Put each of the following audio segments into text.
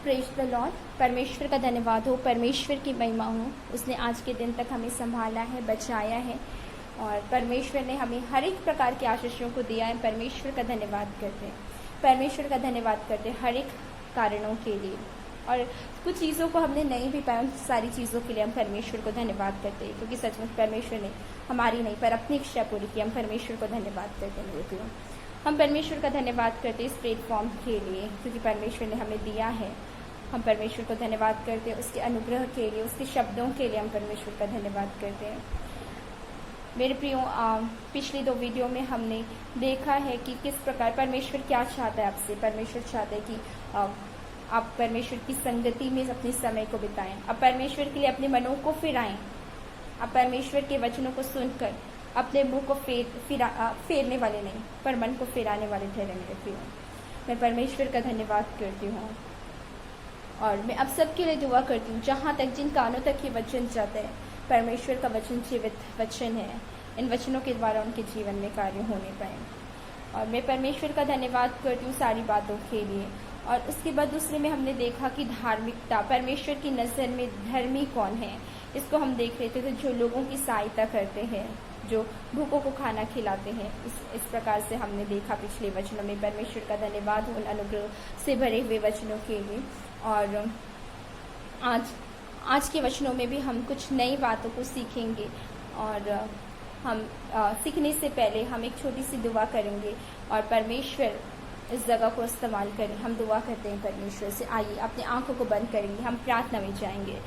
Praise the Lord. परमेश्वर का धन्यवाद हो, परमेश्वर की महिमा हो। उसने आज के दिन तक हमें संभाला है, बचाया है और परमेश्वर ने हमें हर एक प्रकार के आशीषों को दिया है। परमेश्वर का धन्यवाद करते हैं, परमेश्वर का धन्यवाद करते हैं हर एक कारणों के लिए। और कुछ चीज़ों को हमने नहीं भी पाया, उन सारी चीज़ों के लिए हम परमेश्वर को धन्यवाद करते हैं, क्योंकि सचमुच परमेश्वर ने हमारी नहीं पर अपनी इच्छा पूरी की। हम परमेश्वर को धन्यवाद करते हैं। हम परमेश्वर का धन्यवाद करते हैं इस प्लेटफॉर्म के लिए, क्योंकि परमेश्वर ने हमें दिया है। हम परमेश्वर को धन्यवाद करते हैं उसके अनुग्रह के लिए, उसके शब्दों के लिए। हम परमेश्वर का धन्यवाद करते हैं। मेरे प्रियो, पिछली 2 वीडियो में हमने देखा है कि किस प्रकार परमेश्वर क्या चाहता है आपसे। परमेश्वर चाहता है कि आप परमेश्वर की संगति में अपने समय को बिताएं। आप परमेश्वर के लिए अपने मनों को फिराएं। आप परमेश्वर के वचनों को सुनकर अपने मुंह को फेरने वाले नहीं, पर मन को फिराने वाले ठहरे। मेरे प्रियो, मैं परमेश्वर का धन्यवाद करती हूँ और मैं अब सबके लिए दुआ करती हूँ, जहाँ तक जिन कानों तक ये वचन जाते हैं। परमेश्वर का वचन जीवित वचन है। इन वचनों के द्वारा उनके जीवन में कार्य होने पाए। और मैं परमेश्वर का धन्यवाद करती हूँ सारी बातों के लिए। और उसके बाद दूसरे में हमने देखा कि धार्मिकता, परमेश्वर की नज़र में धर्मी कौन है, इसको हम देख रहे थे। तो जो लोगों की सहायता करते हैं, जो भूखों को खाना खिलाते हैं, इस प्रकार से हमने देखा पिछले वचनों में। परमेश्वर का धन्यवाद उन अनुग्रह से भरे हुए वचनों के लिए। और आज के वचनों में भी हम कुछ नई बातों को सीखेंगे। और हम सीखने से पहले हम एक छोटी सी दुआ करेंगे और परमेश्वर इस जगह को इस्तेमाल करें। हम दुआ करते हैं परमेश्वर से। आइए अपनी आंखों को बंद करेंगे, हम प्रार्थना में जाएंगे।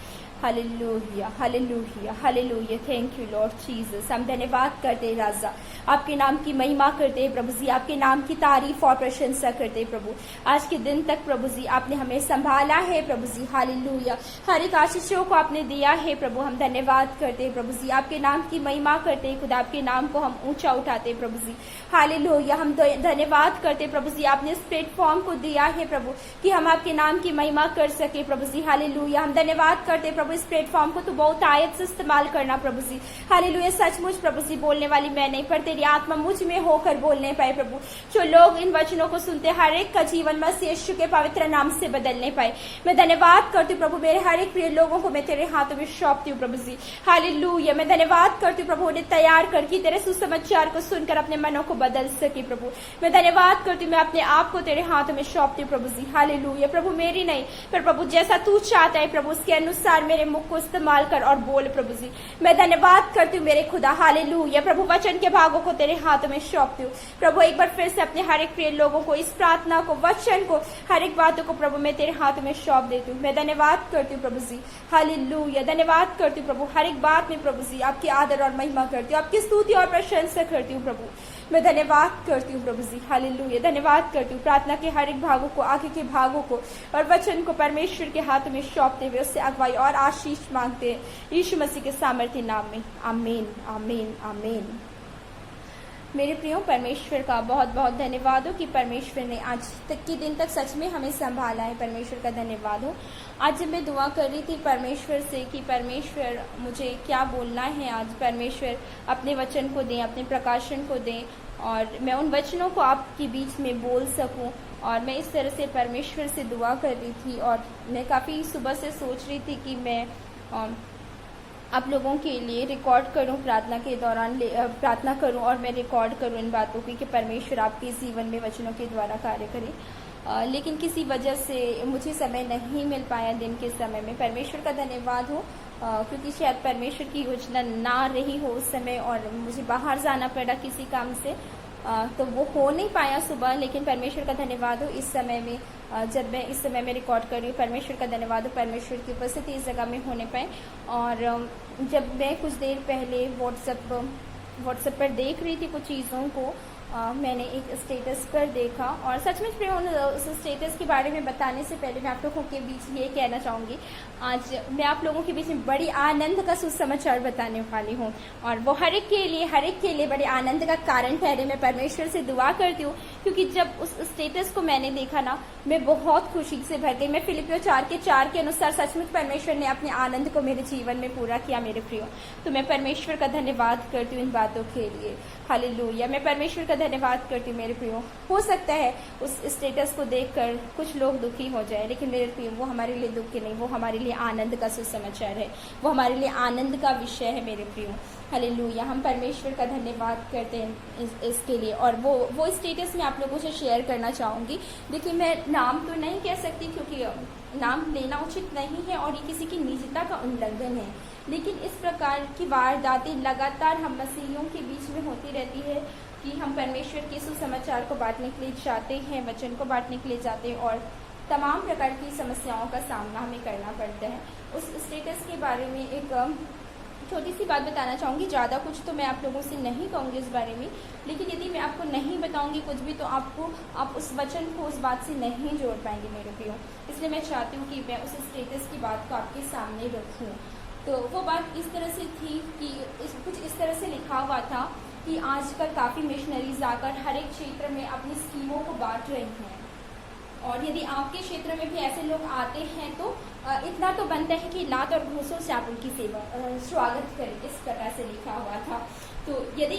Hallelujah, hallelujah, hallelujah. Thank you Lord Jesus. हम धन्यवाद करते हैं राजा, आपके नाम की महिमा करते हैं प्रभु जी, आपके नाम की तारीफ और प्रशंसा करते हैं प्रभु। आज के दिन तक प्रभु जी आपने हमें संभाला है प्रभु जी। हालेलुया, हर एक आशीषों को आपने दिया है प्रभु। हम धन्यवाद करते हैं प्रभु जी, आपके नाम की महिमा करते हैं खुदा, आपके नाम को हम ऊंचा उठाते हैं प्रभु जी। हालेलुया, हम धन्यवाद करते प्रभु जी, आपने इस प्लेटफॉर्म को दिया है प्रभु कि हम आपके नाम की महिमा कर सके प्रभु जी। हालेलुया, हम धन्यवाद करते प्रभु इस प्लेटफॉर्म को तो बहुत आयत से इस्तेमाल करना प्रभु जी। हालेलुया, सचमुच प्रभु जी बोलने वाली मैं नहीं, पर तेरी आत्मा मुझ में होकर बोलने पाए प्रभु। जो लोग इन वचनों को सुनते, हर एक का जीवन मसीह यीशु के पवित्र नाम से बदलने पाए। मैं धन्यवाद करती हूँ प्रभु, मेरे हर एक प्रिय लोगों को मैं तेरे हाथों में सौंपती हूँ प्रभु जी। हालेलुया, मैं धन्यवाद करती हूँ प्रभु, उन्हें तैयार करके तेरे सुसमाचार को सुनकर अपने मनों को बदल सके प्रभु। मैं धन्यवाद करती हूँ, मैं अपने आप को तेरे हाथों में सौंपती हूँ प्रभु जी। हालेलुया प्रभु, मेरी नहीं पर प्रभु जैसा तू चाहता है प्रभु, उसके अनुसार मेरे मुख को इस्तेमाल कर और बोल प्रभु जी। मैं धन्यवाद करती हूँ मेरे खुदा। हालेलुया प्रभु, वचन के भागों को तेरे हाथों में सौंपती हूँ प्रभु। एक बार फिर से अपने हर एक प्रिय लोगों को, इस प्रार्थना को, वचन को, हर एक बातों को प्रभु मैं तेरे हाथों में सौंप देती हूँ। मैं धन्यवाद करती हूँ प्रभु जी। हालेलुया, धन्यवाद करती हूँ प्रभु, हर एक बात में प्रभु जी आपकी आदर और महिमा करती हूँ, आपकी स्तुति और प्रशंसा करती हूँ प्रभु। मैं धन्यवाद करती हूँ प्रभु जी। हालेलुया, धन्यवाद करती हूँ प्रार्थना के हर एक भागों को, आगे के भागों को और वचन को परमेश्वर के हाथों में सौंपते हुए उससे अगुवाई और आशीष मांगते हैं यीशु मसीह के सामर्थ्य नाम में। आमीन, आमीन, आमीन। मेरे प्रियो, परमेश्वर का बहुत बहुत धन्यवाद हो कि परमेश्वर ने आज तक के दिन तक सच में हमें संभाला है। परमेश्वर का धन्यवाद हो। आज जब मैं दुआ कर रही थी परमेश्वर से कि परमेश्वर मुझे क्या बोलना है आज, परमेश्वर अपने वचन को दें, अपने प्रकाशन को दें और मैं उन वचनों को आपके बीच में बोल सकूं। और मैं इस तरह से परमेश्वर से दुआ कर रही थी और मैं काफ़ी सुबह से सोच रही थी कि मैं आप लोगों के लिए रिकॉर्ड करूं, प्रार्थना के दौरान प्रार्थना करूं और मैं रिकॉर्ड करूं इन बातों की कि परमेश्वर आपके जीवन में वचनों के द्वारा कार्य करे। लेकिन किसी वजह से मुझे समय नहीं मिल पाया दिन के समय में। परमेश्वर का धन्यवाद हो, क्योंकि शायद परमेश्वर की योजना ना रही हो उस समय और मुझे बाहर जाना पड़ा किसी काम से, तो वो हो नहीं पाया सुबह। लेकिन परमेश्वर का धन्यवाद हो इस समय में, जब मैं इस समय में रिकॉर्ड कर रही हूँ, परमेश्वर का धन्यवाद हो, परमेश्वर की उपस्थिति इस जगह में होने पाए। और जब मैं कुछ देर पहले व्हाट्सएप पर देख रही थी कुछ चीज़ों को, मैंने एक स्टेटस पर देखा और सचमुच में उस स्टेटस के बारे में बताने से पहले मैं आप लोगों के बीच ये कहना चाहूँगी, आज मैं आप लोगों के बीच में बड़ी आनंद का सुसमाचार बताने वाली हूँ और वो हर एक के लिए बड़े आनंद का कारण ठहरे। मैं परमेश्वर से दुआ करती हूँ, क्योंकि जब उस स्टेटस को मैंने देखा ना, मैं बहुत खुशी से भर गई। मैं फिलिपियों 4:4 के अनुसार सचमुच परमेश्वर ने अपने आनंद को मेरे जीवन में पूरा किया मेरे प्रियो। तो मैं परमेश्वर का धन्यवाद करती हूँ इन बातों के लिए। हालेलुया, मैं परमेश्वर का धन्यवाद करती हूँ मेरे प्रियो। हो सकता है उस स्टेटस को देखकर कुछ लोग दुखी हो जाए, लेकिन मेरे प्रियो वो हमारे लिए दुख के नहीं, वो हमारे लिए आनंद का सुसमाचार है, वो हमारे लिए आनंद का विषय है मेरे प्रियो। हालेलुया। हम परमेश्वर का धन्यवाद करते हैं इसके लिए। और वो स्टेटस मैं आप लोगों से शेयर करना चाहूँगी। देखिए, मैं नाम तो नहीं कह सकती क्योंकि नाम लेना उचित नहीं है और ये किसी की निजता का उल्लंघन है, लेकिन इस प्रकार की वारदातें लगातार हम मसीहियों के बीच में होती रहती है कि हम परमेश्वर के सुसमाचार को बांटने के लिए जाते हैं, वचन को बांटने के लिए जाते हैं और तमाम प्रकार की समस्याओं का सामना हमें करना पड़ता है। उस स्टेटस के बारे में एक छोटी सी बात बताना चाहूँगी। ज़्यादा कुछ तो मैं आप लोगों से नहीं कहूँगी इस बारे में, लेकिन यदि मैं आपको नहीं बताऊँगी कुछ भी तो आप उस वचन को उस बात से नहीं जोड़ पाएंगे मेरे प्रियो। इसलिए मैं चाहती हूँ कि मैं उस स्टेटस की बात को आपके सामने रखूँ। तो वो बात इस तरह से थी कि कुछ इस तरह से लिखा हुआ था कि आजकल काफ़ी मिशनरीज आकर हर एक क्षेत्र में अपनी स्कीमों को बांट रही हैं, और यदि आपके क्षेत्र में भी ऐसे लोग आते हैं तो इतना तो बनता है कि लात और घूसों से आप उनकी सेवा स्वागत करें। इस प्रकार से लिखा हुआ था। तो यदि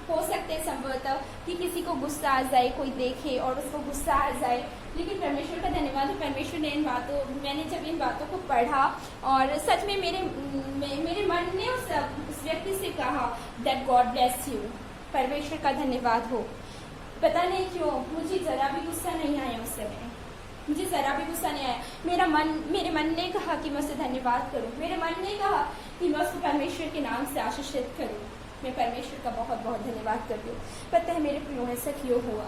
हो सकते हैं संभवतः कि किसी को गुस्सा आ जाए, कोई देखे और उसको गुस्सा आ जाए, लेकिन परमेश्वर का धन्यवाद है, परमेश्वर ने मैंने जब इन बातों को पढ़ा और सच में मेरे मन ने उस व्यक्ति से कहा दैट गॉड ब्लेस यू, परमेश्वर का धन्यवाद हो। पता नहीं क्यों मुझे ज़रा भी गुस्सा नहीं आया उस समय, मुझे ज़रा भी गुस्सा नहीं आया। मेरे मन ने कहा कि मैं उसे धन्यवाद करूं, मेरे मन ने कहा कि मैं उसको परमेश्वर के नाम से आशीषित करूं। मैं परमेश्वर का बहुत बहुत धन्यवाद करती हूँ। पता है मेरे प्रियो ऐसा क्यों हुआ,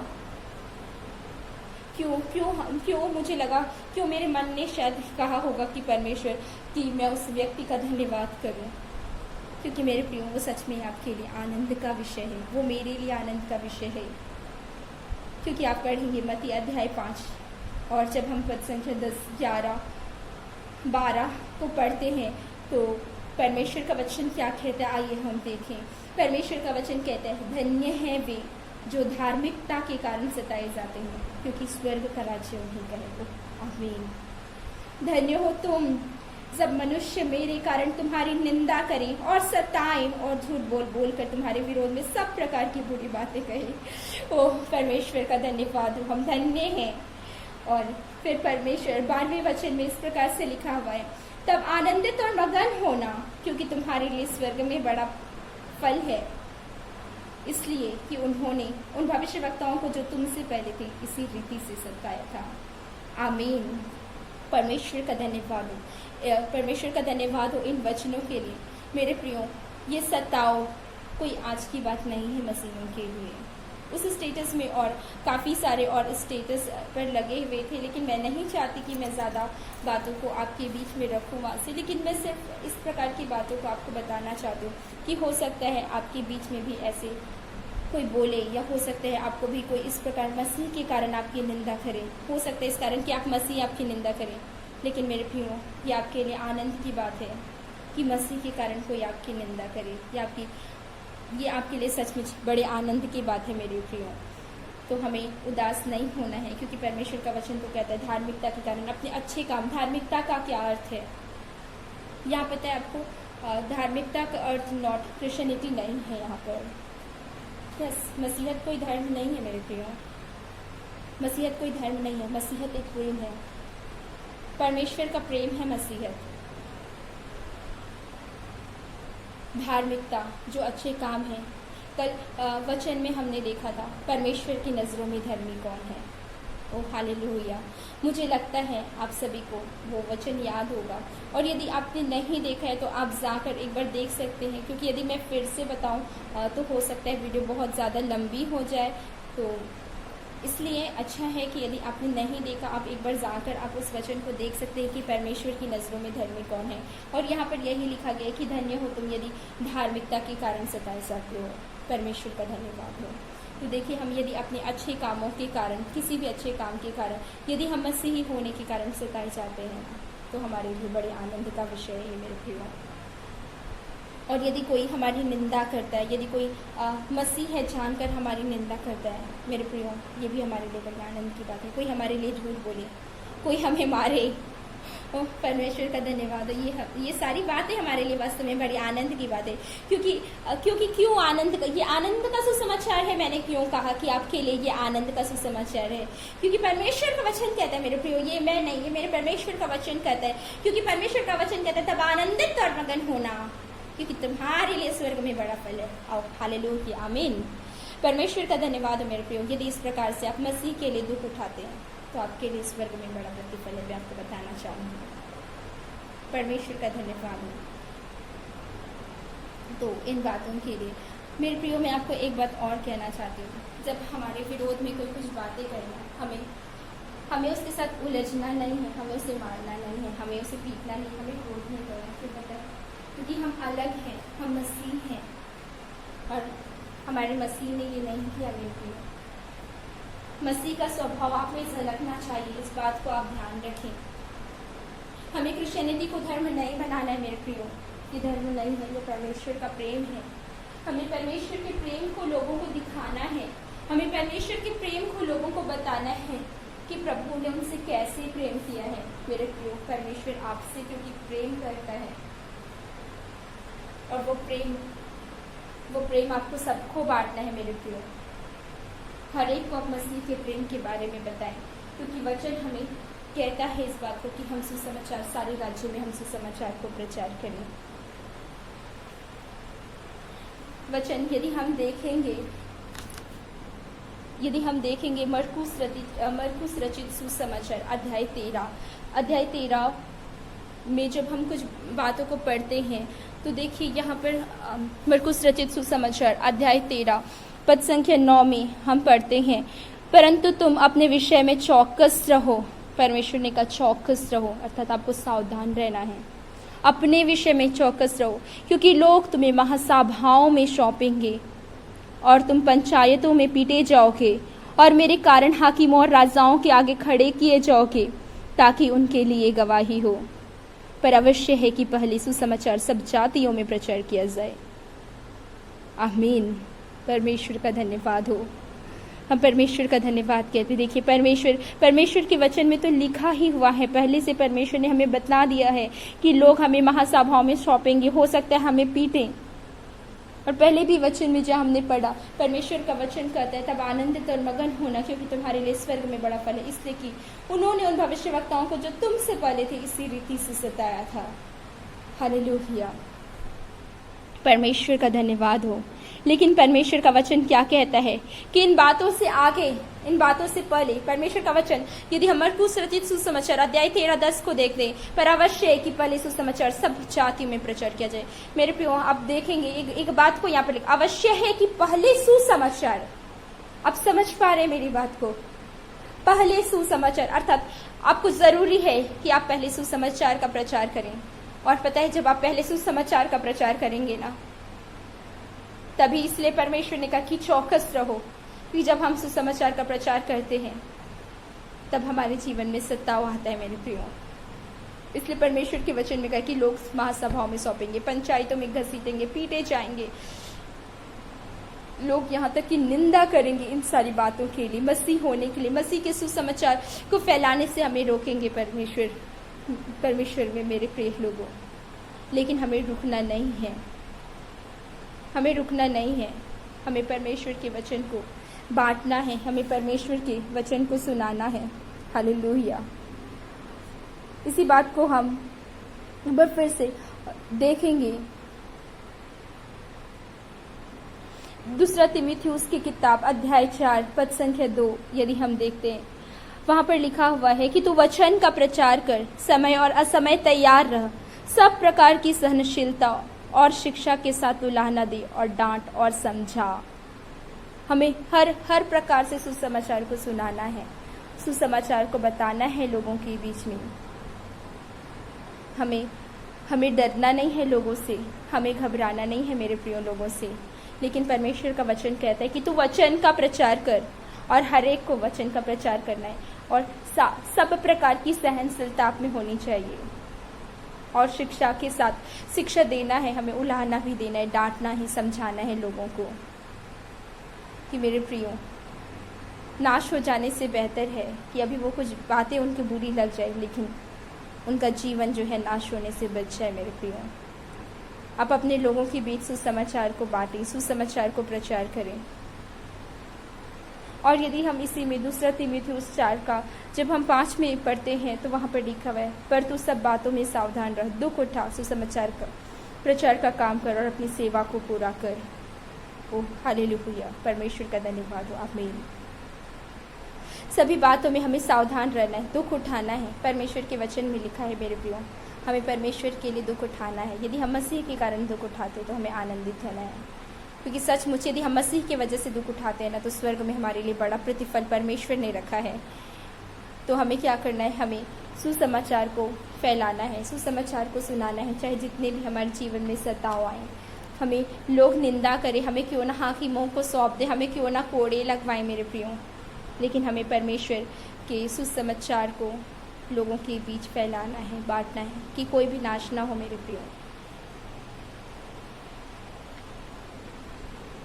क्यों मुझे लगा, क्यों मेरे मन ने शायद कहा होगा कि परमेश्वर कि मैं उस व्यक्ति का धन्यवाद करूं, क्योंकि मेरे प्रियो वो सच में आपके लिए आनंद का विषय है, वो मेरे लिए आनंद का विषय है। क्योंकि आप पढ़ेंगे मत्ती अध्याय 5 और जब हम पद संख्या 10, 11, 12 को पढ़ते हैं तो परमेश्वर का वचन क्या कहता है, आइए हम देखें। परमेश्वर का वचन कहता है, धन्य है वे जो धार्मिकता के कारण सताए जाते हैं, क्योंकि स्वर्ग का राज्य उन्हीं का है। आमीन। धन्य हो तुम जब मनुष्य मेरे कारण तुम्हारी निंदा करें और सताएं और झूठ बोल कर तुम्हारे विरोध में सब प्रकार की बुरी बातें कहें। ओह परमेश्वर का धन्यवाद हो, हम धन्य हैं। और फिर परमेश्वर 12वें वचन में इस प्रकार से लिखा हुआ है, तब आनंदित और मगन होना, क्योंकि तुम्हारे लिए स्वर्ग में बड़ा फल है, इसलिए कि उन्होंने उन भविष्यवक्ताओं को जो तुमसे पहले थे इसी रीति से सताया था। आमीन। परमेश्वर का धन्यवाद हो, परमेश्वर का धन्यवाद हो इन वचनों के लिए। मेरे प्रियो, ये सताओ कोई आज की बात नहीं है मसीहों के लिए। उस स्टेटस में और काफ़ी सारे और स्टेटस पर लगे हुए थे, लेकिन मैं नहीं चाहती कि मैं ज़्यादा बातों को आपके बीच में रखूँ वहाँ से, लेकिन मैं सिर्फ इस प्रकार की बातों को आपको बताना चाहती हूँ कि हो सकता है आपके बीच में भी ऐसे कोई बोले, या हो सकता है आपको भी कोई इस प्रकार मसीह के कारण आपकी निंदा करे, हो सकता है इस कारण कि आप मसीह आपकी निंदा करें। लेकिन मेरे प्रियो, ये आपके लिए आनंद की बात है कि मसीह के कारण कोई आपकी निंदा करे, ये आपके लिए सचमुच बड़े आनंद की बात है मेरे प्रियो। तो हमें उदास नहीं होना है, क्योंकि परमेश्वर का वचन तो कहता है धार्मिकता के कारण अपने अच्छे काम। धार्मिकता का क्या अर्थ है यहाँ पता है आपको? धार्मिकता का अर्थ नॉट क्रिश्चियनिटी नहीं है यहाँ पर। यस, मसीहत कोई धर्म नहीं है मेरे प्रियो, मसीहत कोई धर्म नहीं है, मसीहत एक प्रेम है, परमेश्वर का प्रेम है मसीहत। धार्मिकता जो अच्छे काम हैं, कल वचन में हमने देखा था परमेश्वर की नज़रों में धर्मी कौन है। Oh hallelujah. मुझे लगता है आप सभी को वो वचन याद होगा, और यदि आपने नहीं देखा है तो आप जाकर एक बार देख सकते हैं, क्योंकि यदि मैं फिर से बताऊं तो हो सकता है वीडियो बहुत ज़्यादा लंबी हो जाए। तो इसलिए अच्छा है कि यदि आपने नहीं देखा, आप एक बार जाकर आप उस वचन को देख सकते हैं कि परमेश्वर की नज़रों में धर्मी कौन है। और यहाँ पर यही लिखा गया है कि धन्य हो तुम यदि धार्मिकता के कारण सताए जाते हो, परमेश्वर का धन्यवाद हो। तो देखिए, हम यदि अपने अच्छे कामों के कारण, किसी भी अच्छे काम के कारण, यदि हम मसीही होने के कारण सताए जाते हैं तो हमारे लिए बड़े आनंद का विषय है मेरे प्रियो। और यदि कोई हमारी निंदा करता है, यदि कोई मसीह है जानकर हमारी निंदा करता है मेरे प्रियो, ये भी हमारे लिए बड़े आनंद की बात है। कोई हमारे लिए झूठ बोले, कोई हमें मारे, ओह परमेश्वर का धन्यवाद हो। ये सारी बातें हमारे लिए वास्तव में बड़ी आनंद की बात है, क्योंकि क्यों आनंद का, ये आनंद का सुसमाचार है। मैंने क्यों कहा कि आपके लिए ये आनंद का सुसमाचार है? क्योंकि परमेश्वर का वचन कहता है मेरे प्रियो, ये मैं नहीं, ये मेरे परमेश्वर का वचन कहता है। क्योंकि परमेश्वर का वचन कहता है तब आनंदित और मगन होना, क्योंकि तुम्हारे लिए स्वर्ग में बड़ा फल है। आओ हालेलुया, आमीन। परमेश्वर का धन्यवाद हो मेरे प्रियो। यदि इस प्रकार से आप मसीह के लिए दुख उठाते हैं तो आपके लिए स्वर्ग में बड़ा प्रतिफल है, मैं आपको बताना चाहूँगी। परमेश्वर का धन्यवाद हो। तो इन बातों के लिए मेरे प्रियो मैं आपको एक बात और कहना चाहती हूँ। जब हमारे विरोध में कोई कुछ बातें करना, हमें उसके साथ उलझना नहीं है, हमें उसे मारना नहीं है, हमें उसे पीटना नहीं, हमें क्रोध नहीं करना। क्यों पता है? क्योंकि हम अलग हैं, हम मसीह हैं और हमारे मसीह ने ये नहीं किया। मेरे प्रियो मसीह का स्वभाव आप में झलकना चाहिए, इस बात को आप ध्यान रखें। हमें क्रिश्चियनिटी को धर्म नहीं बनाना है मेरे प्रियो, ये धर्म नहीं है, ये परमेश्वर का प्रेम है। हमें परमेश्वर के प्रेम को लोगों को दिखाना है, हमें परमेश्वर के प्रेम को लोगों को बताना है कि प्रभु ने उनसे कैसे प्रेम किया है। मेरे प्रियो परमेश्वर आपसे क्योंकि प्रेम करता है और वो प्रेम आपको सबको बांटना है। मेरे प्रियो हर एक को आप मसीह के प्रेम के बारे में बताएं, क्योंकि वचन हमें कहता है इस बात को कि हम सुसमाचार सारे राज्यों में हम सुसमाचार को प्रचार करें। वचन यदि हम देखेंगे मरकुस रचित सुसमाचार अध्याय 13 में जब हम कुछ बातों को पढ़ते हैं तो देखिए यहाँ पर मरकुस रचित सुसमाचार अध्याय 13 पद संख्या 9 में हम पढ़ते हैं, परंतु तुम अपने विषय में चौकस रहो। परमेश्वर ने कहा चौकस रहो, अर्थात आपको सावधान रहना है। अपने विषय में चौकस रहो, क्योंकि लोग तुम्हें महासभाओं में सौंपेंगे और तुम पंचायतों में पीटे जाओगे और मेरे कारण हाकिमों और राजाओं के आगे खड़े किए जाओगे, ताकि उनके लिए गवाही हो। पर अवश्य है कि पहले सुसमाचार सब जातियों में प्रचार किया जाए। आमीन। परमेश्वर का धन्यवाद हो। हम परमेश्वर का धन्यवाद कहते। देखिए परमेश्वर के वचन में तो लिखा ही हुआ है, पहले से परमेश्वर ने हमें बता दिया है कि लोग हमें महासभाओं में सौंपेंगे, हो सकता है हमें पीटें। और पहले भी वचन में जब हमने पढ़ा, परमेश्वर का वचन कहता है तब आनंदित और मगन होना, क्योंकि तुम्हारे लिए स्वर्ग में बड़ा फल है। इसलिए कि उन्होंने उन भविष्यवक्ताओं को जो तुमसे पहले थे इसी रीति से सताया था। हालेलुया, परमेश्वर का धन्यवाद हो। लेकिन परमेश्वर का वचन क्या कहता है कि इन बातों से आगे, इन बातों से पहले परमेश्वर का वचन, यदि हम मरकुस रचित सुसमाचार अध्याय 13:10 को देख दें, पर अवश्य है कि पहले सुसमाचार सब जातियों में प्रचार किया जाए। मेरे प्रियो आप देखेंगे एक बात को यहाँ पर लिखा, अवश्य है कि पहले सुसमाचार। आप समझ पा रहे हैं मेरी बात को? पहले सुसमाचार अर्थात आपको जरूरी है कि आप पहले सुसमाचार का प्रचार करें। और पता है जब आप पहले सुसमाचार का प्रचार करेंगे ना, तभी इसलिए परमेश्वर ने कहा कि चौकस रहो, कि जब हम सुसमाचार का प्रचार करते हैं तब हमारे जीवन में सत्ताव आता है। मेरे प्रियो इसलिए परमेश्वर के वचन में कहा कि लोग महासभाओं में सौंपेंगे, पंचायतों में घसीटेंगे, पीटे जाएंगे, लोग यहाँ तक कि निंदा करेंगे इन सारी बातों के लिए, मसीह होने के लिए, मसीह के सुसमाचार को फैलाने से हमें रोकेंगे परमेश्वर में मेरे प्रिय लोगों। लेकिन हमें रुकना नहीं है, हमें रुकना नहीं है। हमें परमेश्वर के वचन को बांटना है, हमें परमेश्वर के वचन को सुनाना है। हालेलुया। इसी बात को हम एक बार फिर से देखेंगे। दूसरा तीमुथियुस की किताब अध्याय 4 पद संख्या 2 यदि हम देखते हैं, वहां पर लिखा हुआ है कि तू वचन का प्रचार कर, समय और असमय तैयार रह, सब प्रकार की सहनशीलता और शिक्षा के साथ उलाहना दे और डांट और समझा। हमें हर प्रकार से सुसमाचार को सुनाना है, सुसमाचार को बताना है लोगों के बीच में। हमें डरना नहीं है लोगों से, हमें घबराना नहीं है मेरे प्रिय लोगों से। लेकिन परमेश्वर का वचन कहता है कि तू वचन का प्रचार कर, और हर एक को वचन का प्रचार करना है, और सब प्रकार की सहनशीलता आप में होनी चाहिए, और शिक्षा के साथ शिक्षा देना है, हमें उलाहना भी देना है, डांटना ही, समझाना है लोगों को कि मेरे प्रियो नाश हो जाने से बेहतर है कि अभी वो कुछ बातें उनकी बुरी लग जाए, लेकिन उनका जीवन जो है नाश होने से बच जाए मेरे प्रियो। आप अपने लोगों के बीच सुसमाचार को बांटें, सुसमाचार को प्रचार करें। और यदि हम इसी में 2 तीमुथियुस 4 का जब हम 5 में पढ़ते हैं तो वहाँ पर लिखा हुआ है, पर तू सब बातों में सावधान रह, दुख उठा, सुसमाचार का प्रचार का काम कर और अपनी सेवा को पूरा कर। ओह हालेलुया, परमेश्वर का धन्यवाद हो। आमीन। सभी बातों में हमें सावधान रहना है, दुख उठाना है। परमेश्वर के वचन में लिखा है मेरे प्रियो, हमें परमेश्वर के लिए दुख उठाना है। यदि हम मसीह के कारण दुख उठाते तो हमें आनंदित रहना है, क्योंकि सचमुच यदि हम मसीह की वजह से दुख उठाते हैं ना, तो स्वर्ग में हमारे लिए बड़ा प्रतिफल परमेश्वर ने रखा है। तो हमें क्या करना है, हमें सुसमाचार को फैलाना है, सुसमाचार को सुनाना है। चाहे जितने भी हमारे जीवन में सताव आए, हमें लोग निंदा करें, हमें क्यों ना हाँ की मुँह को सौंप दे, हमें क्यों ना कोड़े लगवाएं मेरे प्रियो, लेकिन हमें परमेश्वर के सुसमाचार को लोगों के बीच फैलाना है, बांटना है, कि कोई भी नाश ना हो मेरे प्रियो।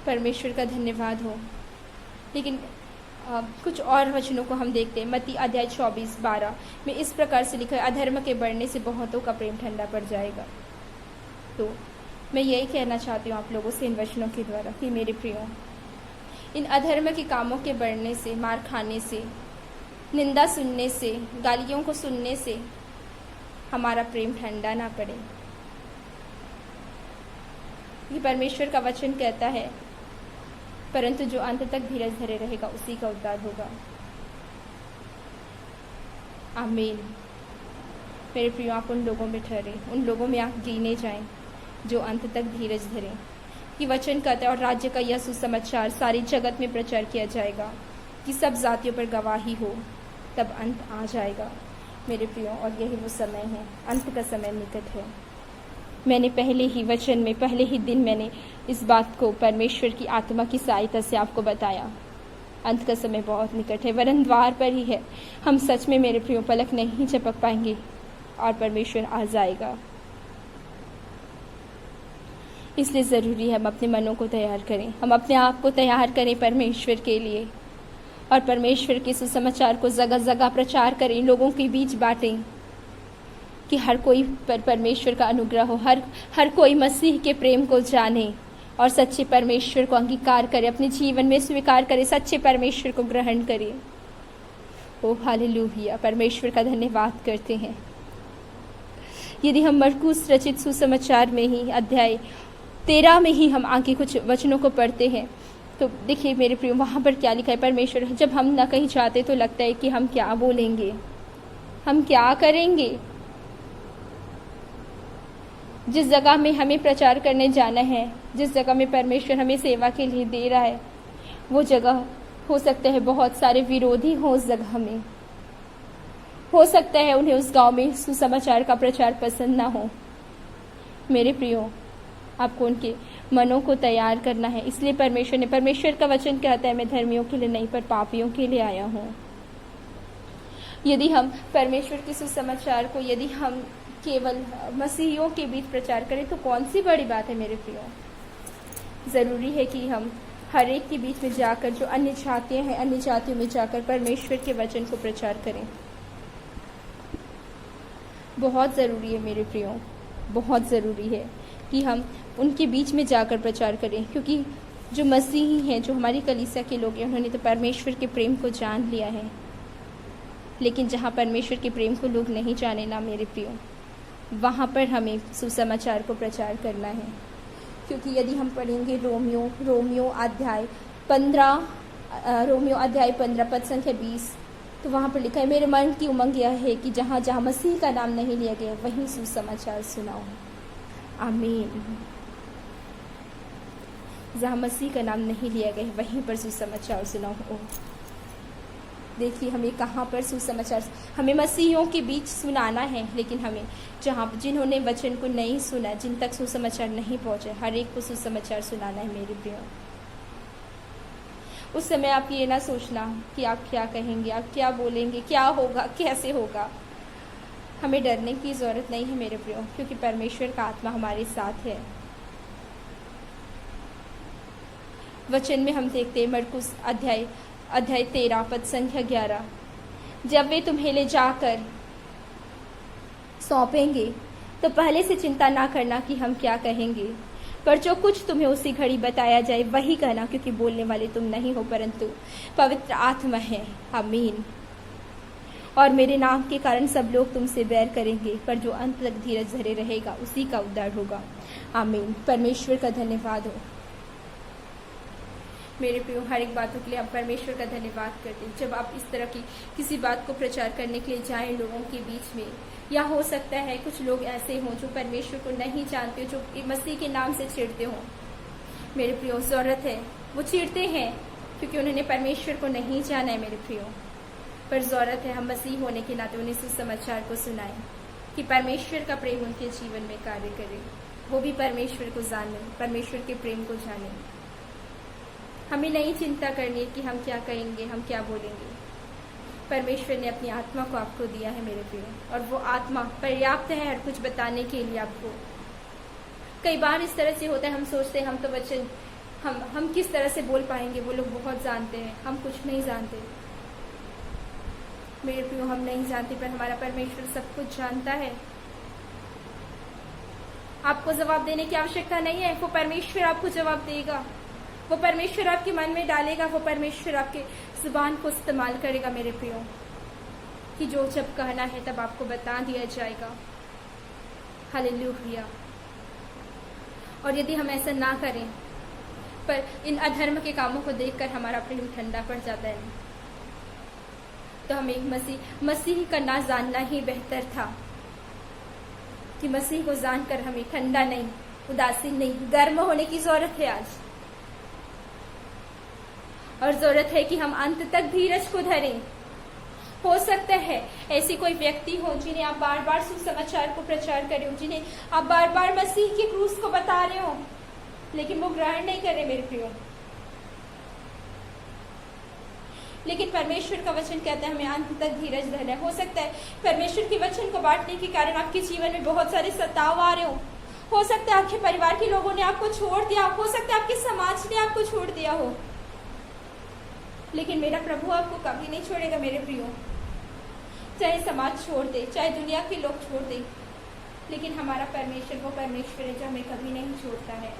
परमेश्वर का धन्यवाद हो। लेकिन कुछ और वचनों को हम देखते हैं। मत्ती अध्याय 24:12 में इस प्रकार से लिखा है, अधर्म के बढ़ने से बहुतों का प्रेम ठंडा पड़ जाएगा। तो मैं यही कहना चाहती हूँ आप लोगों से इन वचनों के द्वारा कि मेरे प्रियो, इन अधर्म के कामों के बढ़ने से, मार खाने से, निंदा सुनने से, गालियों को सुनने से हमारा प्रेम ठंडा ना पड़े। ये परमेश्वर का वचन कहता है, परंतु जो अंत तक धीरज धरे रहेगा उसी का उद्धार होगा। आमीन। मेरे प्रियो, आप उन लोगों में ठहरे, उन लोगों में आप गिने जाएं जो अंत तक धीरज धरें। ये वचन कहता है, और राज्य का यह सुसमाचार सारी जगत में प्रचार किया जाएगा कि सब जातियों पर गवाही हो, तब अंत आ जाएगा मेरे प्रियो। और यही वो समय है, अंत का समय निकट है। मैंने पहले ही वचन में, पहले ही दिन मैंने इस बात को परमेश्वर की आत्मा की सहायता से आपको बताया। अंत का समय बहुत निकट है, वरन द्वार पर ही है। हम सच में मेरे प्रियो पलक नहीं झपक पाएंगे और परमेश्वर आ जाएगा। इसलिए ज़रूरी है हम अपने मनों को तैयार करें, हम अपने आप को तैयार करें परमेश्वर के लिए, और परमेश्वर के सुसमाचार को जगह जगह प्रचार करें, लोगों के बीच बांटें, कि हर कोई पर परमेश्वर का अनुग्रह हो, हर कोई मसीह के प्रेम को जाने और सच्चे परमेश्वर को अंगीकार करे, अपने जीवन में स्वीकार करे, सच्चे परमेश्वर को ग्रहण करे। ओ हालेलुया, परमेश्वर का धन्यवाद करते हैं। यदि हम मरकुस रचित सुसमाचार में ही अध्याय 13 में ही हम आगे कुछ वचनों को पढ़ते हैं, तो देखिए मेरे प्रियो, वहाँ पर क्या लिखा है। परमेश्वर, जब हम ना कहीं जाते तो लगता है कि हम क्या बोलेंगे, हम क्या करेंगे। जिस जगह में हमें प्रचार करने जाना है, जिस जगह में परमेश्वर हमें सेवा के लिए दे रहा है, वो जगह हो सकता है बहुत सारे विरोधी हो उस जगह में, हो सकता है उन्हें उस गांव में सुसमाचार का प्रचार पसंद ना हो। मेरे प्रियो, आपको उनके मनों को तैयार करना है। इसलिए परमेश्वर का वचन कहता है, मैं धर्मियों के लिए नहीं पर पापियों के लिए आया हूँ। यदि हम परमेश्वर के सुसमाचार को यदि हम केवल मसीहियों के बीच प्रचार करें तो कौन सी बड़ी बात है मेरे प्रियो। ज़रूरी है कि हम हर एक के बीच में जाकर, जो अन्य जातियाँ हैं, अन्य जातियों में जाकर परमेश्वर के वचन को प्रचार करें। बहुत ज़रूरी है मेरे प्रियो, बहुत ज़रूरी है कि हम उनके बीच में जाकर प्रचार करें, क्योंकि जो मसीही हैं, जो हमारी कलीसिया के लोग हैं, उन्होंने तो परमेश्वर के प्रेम को जान लिया है। लेकिन जहाँ परमेश्वर के प्रेम को लोग नहीं जाने ना मेरे प्रियो, वहाँ पर हमें सुसमाचार को प्रचार करना है। क्योंकि यदि हम पढ़ेंगे रोमियो अध्याय 15 पद संख्या 20, तो वहाँ पर लिखा है, मेरे मन की उमंग यह है कि जहाँ जहाँ मसीह का नाम नहीं लिया गया वहीं सुसमाचार सुनाओ। आमीन। जहाँ मसीह का नाम नहीं लिया गया वहीं पर सुसमाचार सुनाओ। देखिए हमें कहाँ पर सुसमाचार, हमें मसीहियों के बीच सुनाना है, लेकिन हमें जहाँ जिन्होंने वचन को नहीं सुना, जिन तक सुसमाचार नहीं पहुँचे, हर एक को सुसमाचार सुनाना है मेरे प्रियो। उस समय आप ये ना सोचना कि आप क्या कहेंगे, आप क्या बोलेंगे, क्या होगा, कैसे होगा। हमें डरने की ज़रूरत नहीं है मेरे प्रियो, क्योंकि परमेश्वर का आत्मा हमारे साथ है। वचन में हम देखते हैं मरकुस अध्याय 13 पद संख्या 11, जब वे तुम्हें ले जाकर सौंपेंगे तो पहले से चिंता ना करना कि हम क्या कहेंगे, पर जो कुछ तुम्हें उसी घड़ी बताया जाए वही कहना, क्योंकि बोलने वाले तुम नहीं हो परंतु पवित्र आत्मा है। आमीन। और मेरे नाम के कारण सब लोग तुमसे बैर करेंगे, पर जो अंत तक धीरज धरे रहेगा उसी का उद्धार होगा। आमीन। परमेश्वर का धन्यवाद हो। मेरे प्रियो, हर एक बातों के लिए आप परमेश्वर का धन्यवाद करते हैं। जब आप इस तरह की किसी बात को प्रचार करने के लिए जाएं लोगों के बीच में, या हो सकता है कुछ लोग ऐसे हों जो परमेश्वर को नहीं जानते, जो मसीह के नाम से चिढ़ते हों, मेरे प्रियो जरूरत है, वो चिढ़ते हैं क्योंकि उन्होंने परमेश्वर को नहीं जाना है मेरे प्रियो, पर जरूरत है हम मसीह होने के नाते उन्हें सुसमाचार को सुनाएं कि परमेश्वर का प्रेम उनके जीवन में कार्य करे, वो भी परमेश्वर को जाने, परमेश्वर के प्रेम को जाने। हमें नहीं चिंता करनी कि हम क्या कहेंगे, हम क्या बोलेंगे। परमेश्वर ने अपनी आत्मा को आपको दिया है मेरे प्रियो, और वो आत्मा पर्याप्त है हर कुछ बताने के लिए आपको। कई बार इस तरह से होता है, हम सोचते हैं हम तो बच्चे, हम किस तरह से बोल पाएंगे, वो लोग बहुत जानते हैं, हम कुछ नहीं जानते। मेरे प्रियो, हम नहीं जानते, पर हमारा परमेश्वर सब कुछ जानता है। आपको जवाब देने की आवश्यकता नहीं है, वो परमेश्वर आपको जवाब देगा, वो परमेश्वर आपके मन में डालेगा, वो परमेश्वर आपके जुबान को इस्तेमाल करेगा मेरे प्रियो, कि जो जब कहना है तब आपको बता दिया जाएगा। हालेलुया। और यदि हम ऐसा ना करें, पर इन अधर्म के कामों को देखकर हमारा प्रेम ठंडा पड़ जाता है, तो हमें मसीह का ना जानना ही बेहतर था, कि मसीह को जानकर हमें ठंडा नहीं, उदासीन नहीं, गर्म होने की जरूरत है आज। और जरूरत है कि हम अंत तक धीरज को धरें। हो सकता है ऐसी कोई व्यक्ति हो जिन्हें आप बार बार सुसमाचार को प्रचार कर रहे हो, जिन्हें आप बार बार मसीह के क्रूस को बता रहे हो, लेकिन वो ग्रहण नहीं कर रहे मेरे प्रियो। लेकिन परमेश्वर का वचन कहता है हमें अंत तक धीरज धरना है। हो सकता है परमेश्वर के वचन को बांटने के कारण आपके जीवन में बहुत सारे सताव आ रहे हो सकता है आपके परिवार के लोगों ने आपको छोड़ दिया, हो सकता है आपके समाज ने आपको छोड़ दिया हो, लेकिन मेरा प्रभु आपको कभी नहीं छोड़ेगा मेरे प्रियो। चाहे समाज छोड़ दे, चाहे दुनिया के लोग छोड़ दे, लेकिन हमारा परमेश्वर वो परमेश्वर है जो हमें कभी नहीं छोड़ता है।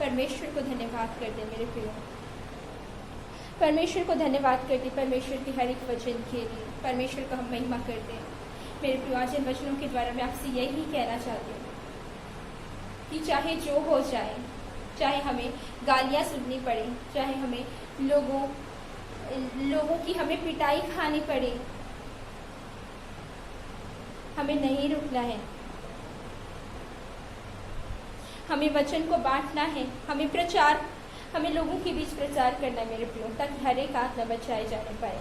परमेश्वर को धन्यवाद कर दे मेरे प्रियो, परमेश्वर को धन्यवाद कर दे, परमेश्वर की हर एक वचन के लिए परमेश्वर को हम महिमा करते हैं मेरे प्रियो। आज इन वचनों के द्वारा मैं आपसे यही कहना चाहती हूँ कि चाहे जो हो जाए, चाहे हमें गालियाँ सुननी पड़े, चाहे हमें लोगों की हमें पिटाई खानी पड़े, हमें नहीं रुकना है। हमें वचन को बांटना है, हमें लोगों के बीच प्रचार करना है मेरे प्रियो, ताकि हर एक आत्मा बचाए जाने पाए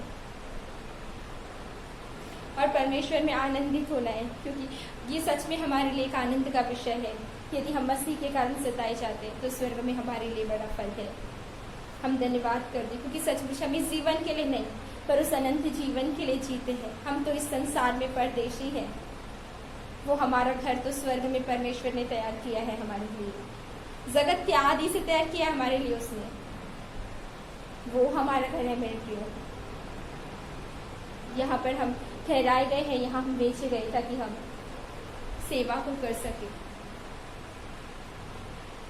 और परमेश्वर में आनंदित होना है, क्योंकि ये सच में हमारे लिए एक आनंद का विषय है। यदि हम मसीह के कारण सताए जाते हैं तो स्वर्ग में हमारे लिए बड़ा फल है। हम धन्यवाद कर दें, क्योंकि सचमुच हम इस जीवन के लिए नहीं पर उस अनंत जीवन के लिए जीते हैं। हम तो इस संसार में परदेशी हैं, वो हमारा घर तो स्वर्ग में परमेश्वर ने तैयार किया है हमारे लिए। जगत के आदि से तैयार किया हमारे लिए उसने, वो हमारा घर है मेरे प्रियो। यहाँ पर हम ठहराए गए हैं, यहाँ हम बेचे गए ताकि हम सेवा को कर सके,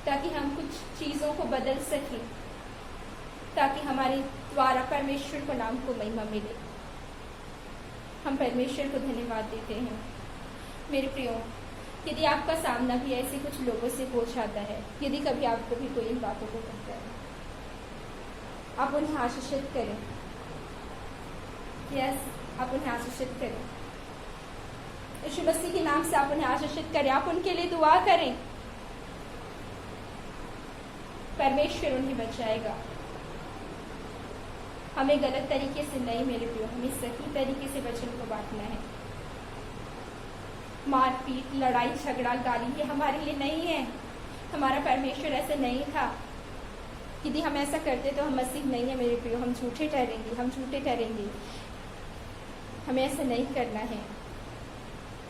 ताकि हम कुछ चीजों को बदल सके, ताकि हमारे द्वारा परमेश्वर को नाम को महिमा मिले। हम परमेश्वर को धन्यवाद देते हैं मेरे प्रियो। यदि आपका सामना भी ऐसे कुछ लोगों से हो जाता है, यदि कभी आपको भी कोई इन बातों को कहता है, आप उन्हें आशीषित करें। यस, आप उन्हें आशीषित करें, यीशु मसीह के नाम से आप उन्हें आशीषित करें, आप उनके लिए दुआ करें। परमेश्वर उन्हें बचाएगा। हमें गलत तरीके से नहीं मेरे प्रियो, हमें सही तरीके से वचन को बांटना है। मारपीट, लड़ाई झगड़ा, गाली ये हमारे लिए नहीं है। हमारा परमेश्वर ऐसे नहीं था। यदि हम ऐसा करते तो हम मसीह नहीं है मेरे प्रियो, हम झूठे ठहरेंगे। हमें ऐसा नहीं करना है।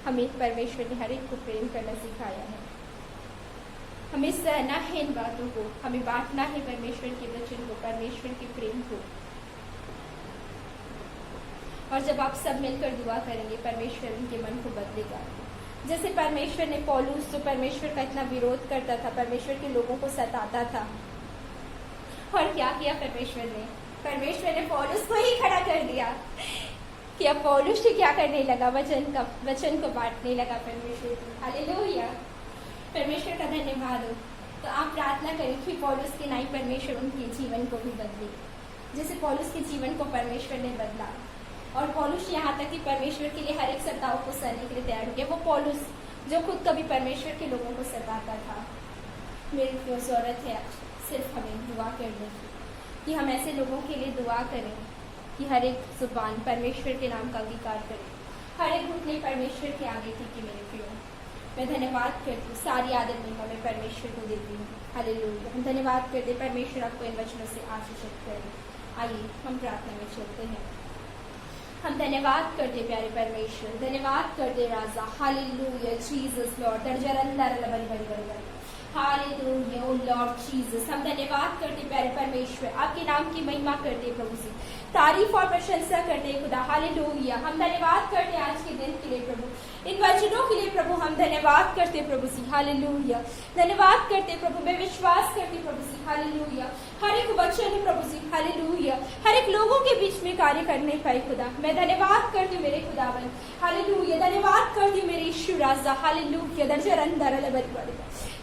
हमें परमेश्वर ने हर एक को प्रेम करना सिखाया है। हमें सहना है इन बातों को, हमें बांटना है परमेश्वर के वचन को, परमेश्वर के प्रेम को। और जब आप सब मिलकर दुआ करेंगे, परमेश्वर उनके मन को बदलेगा। जैसे परमेश्वर ने पौलुस, जो परमेश्वर का इतना विरोध करता था, परमेश्वर के लोगों को सताता था, और क्या किया परमेश्वर ने पौलुस को ही खड़ा कर दिया कि अब पौलुस से क्या करने लगा, वचन को बांटने लगा परमेश्वर। हालेलुया, परमेश्वर का धन्यवाद हो। तो आप प्रार्थना करें कि पौलुस के नहीं परमेश्वर उनके जीवन को भी बदले, जैसे पौलुस के जीवन को परमेश्वर ने बदला। और पौलुस यहाँ तक कि परमेश्वर के लिए हर एक सताओं को सहने के लिए तैयार हो गया। वो पौलुस जो खुद कभी परमेश्वर के लोगों को सताता था। मेरी क्यों जरूरत है सिर्फ हमें दुआ करने की, कि हम ऐसे लोगों के लिए दुआ करें कि हर एक जुबान परमेश्वर के नाम का अंगीकार करे, हर एक घुटने परमेश्वर के आगे टिके। मेरे प्रियो, मैं धन्यवाद करती हूँ, सारी आदत मैं परमेश्वर को देती हूँ। हालेलुया, हम धन्यवाद करते, परमेश्वर आपको इन वचनों से आशीषित करे। आइए हम प्रार्थना में चलते हैं। हम धन्यवाद करते प्यारे परमेश्वर, धन्यवाद करते राजा। हालेलुया जीसस लॉर्ड, दर्जरंदर बरी बरी बरी बरी। हालेलुया ओ लॉर्ड जीसस, हम धन्यवाद करते प्यारे परमेश्वर, आपके नाम की महिमा करते प्रभु जी, तारीफ और प्रशंसा करते खुदा। हालेलुया, हम धन्यवाद करते आज के दिन के लिए प्रभु, इन वचनों के लिए प्रभु हम धन्यवाद करते प्रभु जी। हालेलुया, धन्यवाद करते प्रभु, मैं विश्वास करती प्रभु जी। हालेलुया, हर एक वचन प्रभु जी, हालेलुया, हर एक लोगों के बीच में कार्य करने पाए खुदा। मैं धन्यवाद करती मेरे खुदावन। हालेलुया, धन्यवाद करती मेरे ईश्वर राजा। हालेलुया, दर्जरंदर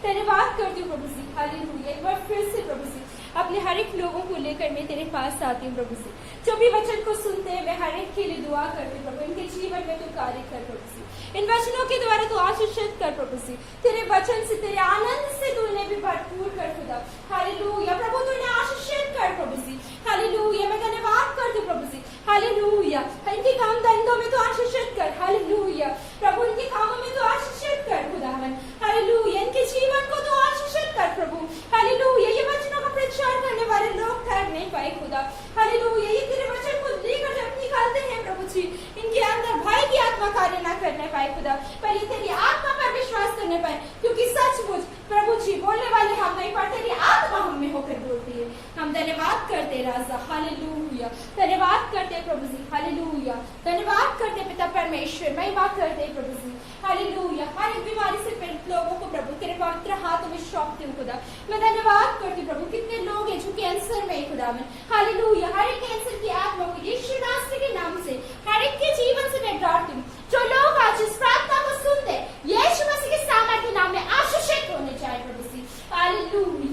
धन्यवाद करती हूँ प्रभु जी। हालेलुया, एक बार फिर से प्रभु जी अपने हर एक लोगों को लेकर मैं तेरे पास आती हूँ प्रभु जी। जो भी वचन को सुनते हैं मैं हर एक के लिए दुआ करती हूँ प्रभु, इनके जीवन में तू कार्य कर प्रभु जी, इन वचनों के द्वारा तू आशीषित कर प्रभु जी। तेरे वचन से, तेरे आनंद से तू इन्हें भी भरपूर कर खुदा। हालेलुया प्रभु, तू इन्हें आशीषित कर प्रभु जी। हालेलुया, मैं धन्यवाद करती हूँ प्रभु जी। हालेलुया, इनके काम धंधों में तो आशीषित कर। हालेलुया प्रभु, इनके कामों में तो आशीषित कर खुदावन। हालेलुया, इनके जीवन को तो आशीषित कर प्रभु। हालेलुया, ये वचनों का प्रचार करने वाले लोग ठहर नहीं पाए खुदा। हालेलुया, ये तेरे वचन को लेकर जब निकालते हैं प्रभु जी, इनके अंदर भय की आत्मा कार्य न करने पाए खुदा, पर ये तेरी आत्मा पर विश्वास करने पाए, क्योंकि सचमुच प्रभु जी बोलने वाले हम नहीं पर तेरी आत्मा हम में होकर बोलती है। हम धन्यवाद करते राजा। हालेलुया, धन्यवाद करते प्रभु जी। हालेलुया, धन्यवाद करते पिता परमेश्वर, महिमा करते प्रभु जी। हालेलुया, हर एक बीमारी से पीड़ित लोगों को प्रभु तेरे पवित्र हाथों में सौंपती हूँ खुदा। मैं धन्यवाद करती प्रभु, कितने लोग हैं जो कैंसर में खुदा में। हालेलुया, हर एक कैंसर की आत्मा को यीशु नासरी के नाम से हर एक के जीवन से मैं डांटती हूँ। जो लोग आज इस प्रार्थना को सुनते यीशु मसीह के सामर्थ्य नाम में आशीषित होने चाहिए प्रभु जी। हालेलुया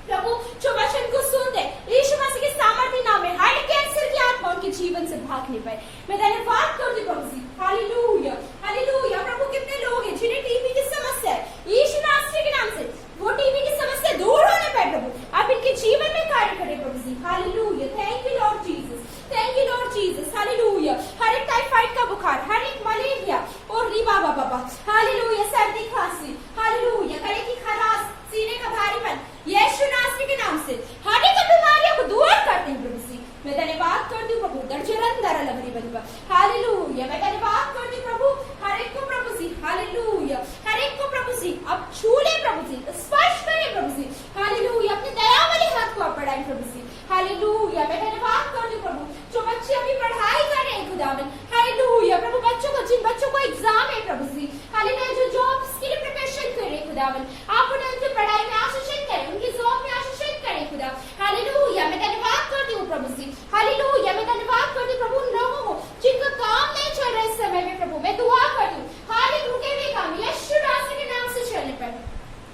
प्रभु, जो वचन को सुनते यीशु मसीह के सामर्थ्य नाम में हर कैंसर की आत्मा उनके जीवन से भागने पाए, मैं धन्यवाद करती प्रभु जी। हालेलुया, हालेलुया प्रभु, कितने लोग हैं जिन्हें टीबी की समस्या है, यीशु नासरी के नाम से वो टीबी की समस्या दूर होने पाए प्रभु, आप इनके जीवन में कार्य करें प्रभु जी। Hallelujah, thank you Lord Jesus, thank you Lord Jesus. Hallelujah, हर एक टाइफाइड का बुखार, हर एक मलेरिया और रिबा बाबा, हालेलुया, सर्दी खांसी, हालेलुया, गले की खराश, सीने का भारीपन, यीशु नासरी के नाम से हर एक बीमारियों को दूर करते हैं प्रभु जी। मैं धन्यवाद करती हूँ प्रभु, दर्जरंदर लबरी बलिबा। हालेलुया, मैं धन्यवाद करती हूँ प्रभु, हर एक को प्रभु जी। हालेलुया, हर एक को प्रभु जी अब छू ले प्रभु जी, स्पर्श करें प्रभु जी। हालेलुया, अपने दया वाले हाथ को आप बढ़ाएं प्रभु जी। हालेलुया, मैं धन्यवाद करती हूँ प्रभु, जो बच्चे अभी पढ़ाई कर रहे हैं खुदावन। हालेलुया प्रभु, बच्चों को, जिन बच्चों को एग्जाम है प्रभु जी, हालेलुया, जो जॉब्स के लिए प्रिपरेशन कर रहे हैं खुदावन, आप उन्हें उनकी पढ़ाई में आशीषित करें, उनकी जॉब में आशीषित करें खुदा। हालेलुया, मैं धन्यवाद करती हूँ प्रभु जी। हालेलुया, मैं धन्यवाद करती हूँ प्रभु उन लोगों को जिनका काम नहीं चल रहा इस समय में प्रभु, मैं दुआ करती हूँ हालेलुया, रुके हुए काम यीशु नासरी के नाम से चलने पर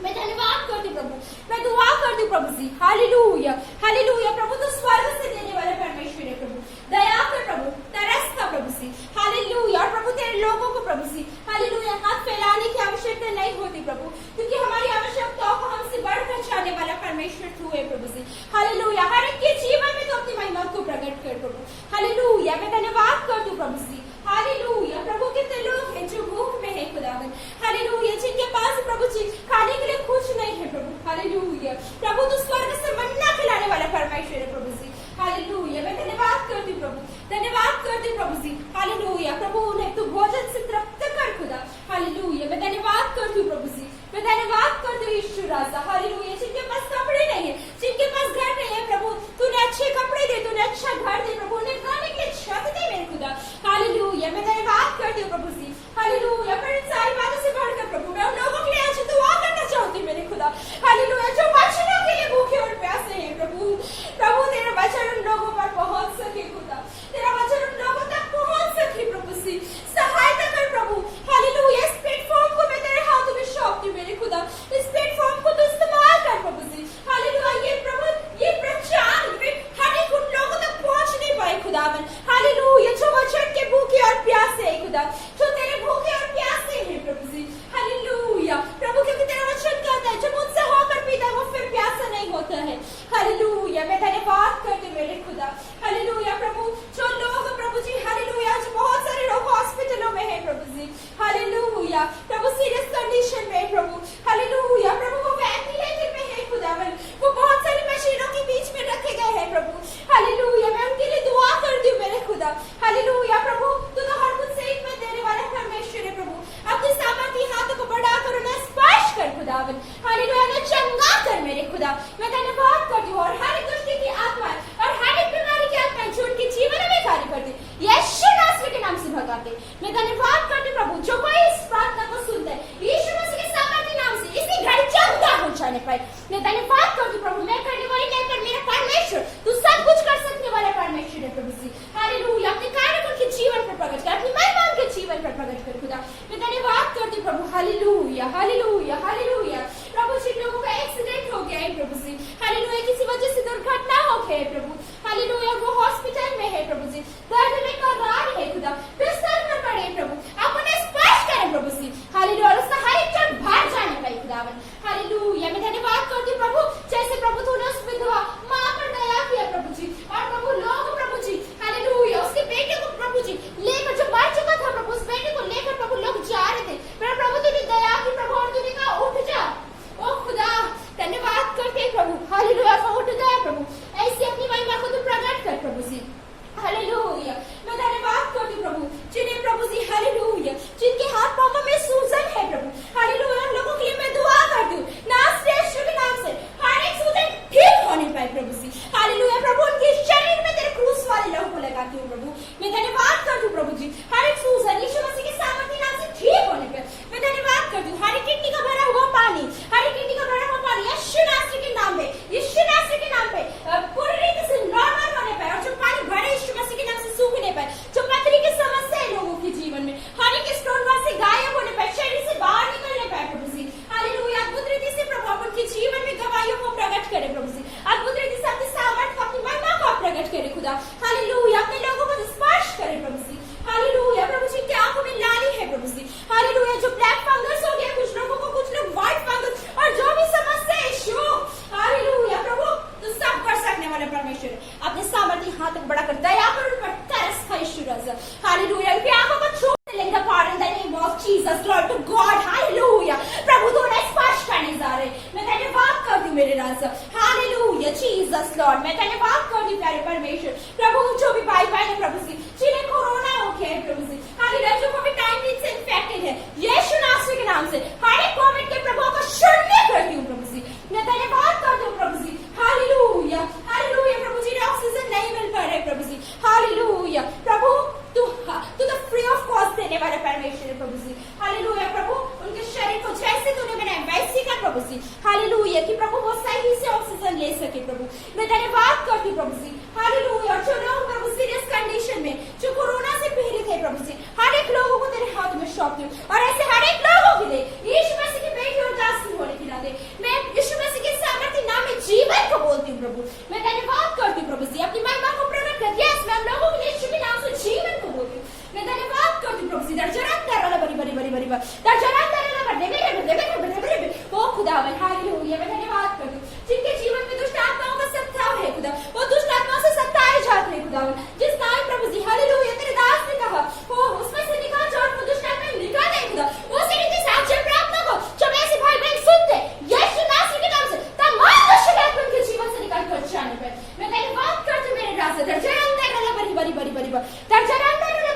मैं धन्यवाद करती हूँ प्रभु, मैं दुआ करती हूँ प्रभु जी। हालेलुया, हालेलुया प्रभु, तो स्वर्ग से देने वाला परमेश्वर है प्रभु, दया कर प्रभु, तरस का प्रभु जी। हालेलुया, और प्रभु तेरे लोगों को प्रभु जी, हालेलुया, हाथ फैलाने की आवश्यकता नहीं होती प्रभु, क्योंकि हमारे हालेलुया। प्रभु सीरियस कंडीशन में प्रभु, हालेलुया। प्रभु वो वेंटिलेटर में है खुदावन, वो बहुत सारी मशीनों के बीच में रखे गए हैं प्रभु, हालेलुया। मैं उनके लिए दुआ करती हूँ मेरे खुदा, हालेलुया। प्रभु तू तो हर कुछ सही में देने वाला परमेश्वर है प्रभु, अपने सामर्थी हाथों को बढ़ाकर उन्हें स्पर्श कर खुदावन, हालेलुया। उन्हें चंगा कर मेरे खुदा, मैं धन्यवाद करती हूँ। और हर एक दुष्ट की आत्मा और हर एक बीमारी की आत्मा जो उनके जीवन में कार्य करते यीशु नासरी के नाम से भगाते, मैं धन्यवाद करती हूँ प्रभु। जो कोई इस प्रार्थना को सुनता है यीशु मसीह के सामर्थी नाम से इसी घड़ी चंगा हो जाने पाए, मैं धन्यवाद करती हूँ प्रभु। मैं करने वाली नहीं पर मेरा परमेश्वर, तू सब कुछ कर सकने वाला परमेश्वर है प्रभु जी, हालेलुया। अपने कार्य को उनके जीवन पर प्रकट कर, अपनी महिमा उनके जीवन पर प्रकट कर खुदा, मैं धन्यवाद करती हूँ प्रभु, हालेलुया हालेलुया हालेलुया। प्रभु जिन लोगों का एक्सीडेंट हो गया है प्रभु जी, हालेलुया, किसी वजह से दुर्घटना हो गई है प्रभु, हालेलुया, वो हॉस्पिटल में है प्रभु जी, दर्द में करार है खुदा, बिस्तर पर पड़े प्रभु, आप उन्हें स्पर्श करें प्रभु जी, हालेलुया। और उसका हर एक चोट बाहर जाने पाए खुदावन, हालेलुया। मैं धन्यवाद करती हूँ प्रभु, जैसे प्रभु तूने उस विधवा माँ पर दया किया प्रभु जी, और प्रभु लोग प्रभु जी, हालेलुया, उसके बेटे को प्रभु जी लेकर, जो मर चुका था प्रभु, उस बेटे को लेकर प्रभु लोग जा रहे थे, पर प्रभु तूने दया की प्रभु, और तूने कहा उठ जा, ओ खुदा धन्यवाद करते हैं प्रभु, हालेलुया। वो उठ गया प्रभु, ऐसी अपनी महिमा को तू प्रकट कर प्रभु जी, हालेलुया। मैं धन्यवाद करती हूँ प्रभु, जिन्हें प्रभु जी, हालेलुया, जिनके हाथ पांव में सूजन है प्रभु, हालेलुया, उन लोगों के लिए मैं दुआ करती हूँ नासरी यीशु के नाम से, हर एक सूजन ठीक होने पाए प्रभु जी, हालेलुया। प्रभु उनके शरीर में तेरे क्रूस वाले लहू को लगाती हूँ प्रभु, मैं धन्यवाद करती हूँ प्रभु जी, हर एक सूजन यीशु मसीह के सामर्थी नाम से ठीक होने पे मैं धन्यवाद करती हूँ। हर एक किडनी का भरा हुआ पानी, हर एक किडनी का भरा हुआ पानी यीशु नासरी के नाम पे, यीशु नासरी के नाम पे पूरी रीति से नॉर्मल होने पाए, और जो पानी भरे यीशु मसीह के नाम से सूखने पाए, जो पथरी की समस्या है लोगों के जीवन में, हर एक स्टोन वहां से गायब होने पाए, शरीर से बाहर निकलने पाए प्रभु जी, हालेलुया। अद्भुत रीति से प्रभु आप उनके जीवन में गवाहियों को प्रकट करे प्रभु जी, अद्भुत रीति से अपनी सामर्थ को, अपनी महिमा को प्रकट करे खुदा, हालेलुया। अपने लोगों को स्पर्श करे प्रभु जी, हालेलुया। प्रभु जी की आंखों में लाली है प्रभु जी, हालेलुया, जो ब्लैक फंगस हो गया कुछ लोगों को, कुछ लोग व्हाइट फंगस, और जो भी समस्या है शो, हालेलुया। प्रभु तू सब कर सकने वाला परमेश्वर, अपने सामर्थी हाथ को बढ़ाकर दया कर उन पर तरस खा यीशु राजा, हालेलुया। उनकी आंखों को छू ले the power in the name of Jesus, glory to God, hallelujah. प्रभु तू उन्हें स्पर्श करने जा रहे, मैं धन्यवाद करती हूँ मेरे राजा, हालेलुया जीसस लॉर्ड। मैं धन्यवाद करती हूँ प्यारे परमेश्वर, प्रभु जो भी भाई बहन है प्रभु जी, जिन्हें कोरोना हो गया है प्रभु जी, हालेलुया, जो कोविड-19 से इन्फेक्टेड है यीशु नासरी के नाम से, हर एक कोविड के प्रभु को शून्य करती हूँ प्रभु जी, मैं धन्यवाद करती हूँ प्रभु जी, हालेलुया हालेलुया। प्रभु जी ऑक्सीजन नहीं मिल पा रहा है प्रभु जी, हालेलुया। प्रभु तू तो फ्री ऑफ कॉस्ट देने वाला परमेश्वर है प्रभु जी, हालेलुया। प्रभु उनके शरीर को जैसे तूने बनाया वैसे का प्रभु जी, हालेलुया, कि प्रभु वो सही से ऑक्सीजन ले सके प्रभु, मैं धन्यवाद करती हूँ प्रभु जी, हालेलुया। जो लोग प्रभु सीरियस कंडीशन में, जो कोरोना से पीड़ित है प्रभु जी, हर एक लोगों को तेरे हाथ में सौंपती हूँ, और ऐसे हर एक लोगों के लिए यीशु मसीह की बेटी और दासी होने की नाते मैं यीशु मसीह के सामर्थी नाम में जीवन को बोलती हूँ प्रभु, मैं धन्यवाद करती हूँ प्रभु जी, अपनी महिमा को प्रकट कर, यस मैं उन लोगों के लिए यीशु के नाम से जीवन को बोलती हूँ, मैं धन्यवाद करती हूँ प्रभु जी। ओ खुदावन, हालेलुया, मैं धन्यवाद करती हूँ जिनके जीवन में दुष्ट आत्माओं का सत्ताव है खुदा, वो दुष्ट आत्माओं से सत्ताए जाते हैं खुदावन, जिस नाम प्रभु जी, हालेलुया, तेरे दास ने कहा वो उसमें से निकाल जाओ, वो दुष्ट आत्मा निकाल दे खुदा, उसी रीति से आज प्रार्थना को जब ऐसे भाई बहन सुनते यीशु नासरी के नाम से तमाम दुष्ट आत्मा उनके जीवन से निकाल कर जाने पर मैं धन्यवाद करती हूँ मेरे राजा, दर्जा अंदर वाला बड़ी बड़ी बड़ी बड़ी दर्जा अंदर वाला